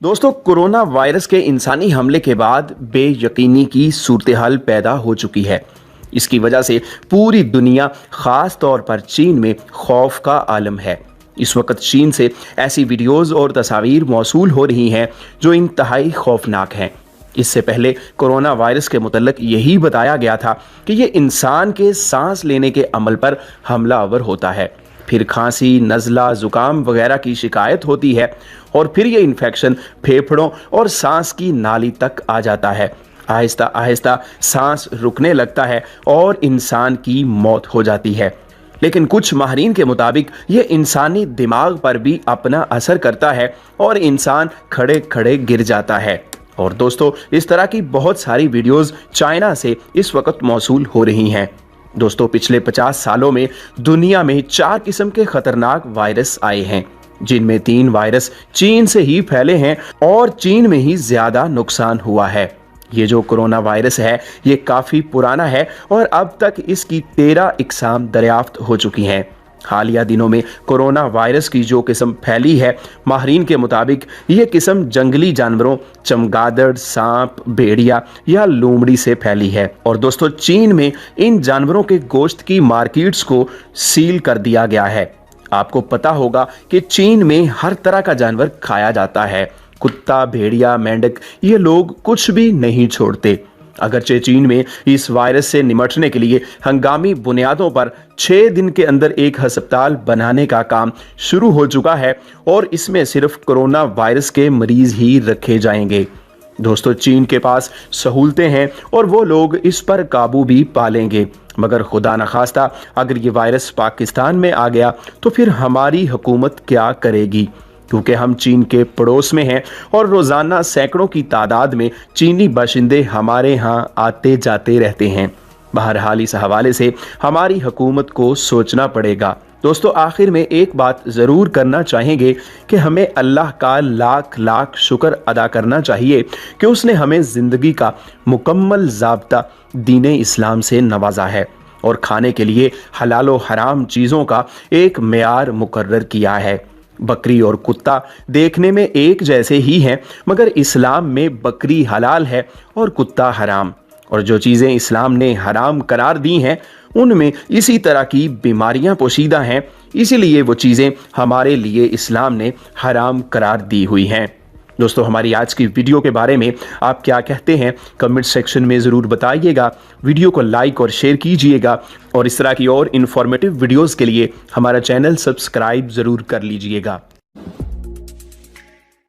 दोस्तों, corona virus के इंसानी हमले के बाद बेयकीनी की सूरत-ए-हाल पैदा हो चुकी है। इसकी वजह से पूरी दुनिया, ख़ास तौर पर चीन में खौफ का आलम है। इस वक्त चीन से ऐसी वीडियोज़ और तस्वीर मौसूल हो रही हैं जो इंतहाई खौफनाक हैं। इससे पहले कोरोना वायरस के मुतल्लिक़ यही बताया गया था कि ये इंसान के सांस लेने के अमल पर हमलावर होता है। फिर खांसी, नज़ला, ज़ुकाम वगैरह की शिकायत होती है और फिर ये इन्फेक्शन फेफड़ों और सांस की नाली तक आ जाता है। आहिस्ता आहिस्ता सांस रुकने लगता है और इंसान की मौत हो जाती है। लेकिन कुछ माहिरीन के मुताबिक ये इंसानी दिमाग पर भी अपना असर करता है और इंसान खड़े खड़े गिर जाता है। और दोस्तों, इस तरह की बहुत सारी वीडियोस चाइना से इस वक्त मौसूल हो रही हैं। दोस्तों, पिछले 50 सालों में दुनिया में 4 किस्म के खतरनाक वायरस आए हैं, जिनमें 3 वायरस चीन से ही फैले हैं और चीन में ही ज्यादा नुकसान हुआ है। ये जो कोरोना वायरस है, ये काफी पुराना है और अब तक इसकी 13 इकसाम दरियाफ्त हो चुकी हैं। हालिया दिनों में कोरोना वायरस की जो किस्म फैली है, माहिरीन के मुताबिक ये किस्म जंगली जानवरों, चमगादड़, सांप, भेड़िया या लोमड़ी से फैली है। और दोस्तों, चीन में इन जानवरों के गोश्त की मार्केट्स को सील कर दिया गया है। आपको पता होगा कि चीन में हर तरह का जानवर खाया जाता है। कुत्ता, भेड़िया, मेंढक, ये लोग कुछ भी नहीं छोड़ते। अगरचे चीन में इस वायरस से निपटने के लिए हंगामी बुनियादों पर 6 दिन के अंदर एक अस्पताल बनाने का काम शुरू हो चुका है और इसमें सिर्फ कोरोना वायरस के मरीज ही रखे जाएंगे। दोस्तों, चीन के पास सहूलतें हैं और वो लोग इस पर काबू भी पा लेंगे, मगर खुदा न खास्ता अगर ये वायरस पाकिस्तान में आ गया तो फिर हमारी हुकूमत क्या करेगी, क्योंकि हम चीन के पड़ोस में हैं और रोज़ाना सैकड़ों की तादाद में चीनी बाशिंदे हमारे यहाँ आते जाते रहते हैं। बहरहाल, इस हवाले से हमारी हुकूमत को सोचना पड़ेगा। दोस्तों, आखिर में एक बात ज़रूर करना चाहेंगे कि हमें अल्लाह का लाख लाख शुक्र अदा करना चाहिए कि उसने हमें ज़िंदगी का मुकम्मल ज़ाब्ता दीन इस्लाम से नवाजा है और खाने के लिए हलाल व हराम चीज़ों का एक मेयार मुकर्रर किया है। बकरी और कुत्ता देखने में एक जैसे ही हैं, मगर इस्लाम में बकरी हलाल है और कुत्ता हराम। और जो चीज़ें इस्लाम ने हराम करार दी हैं, उनमें इसी तरह की बीमारियां पोशीदा हैं। इसीलिए वो चीज़ें हमारे लिए इस्लाम ने हराम करार दी हुई हैं। दोस्तों, हमारी आज की वीडियो के बारे में आप क्या कहते हैं, कमेंट सेक्शन में ज़रूर बताइएगा। वीडियो को लाइक और शेयर कीजिएगा और इस तरह की और इन्फॉर्मेटिव वीडियोस के लिए हमारा चैनल सब्सक्राइब ज़रूर कर लीजिएगा।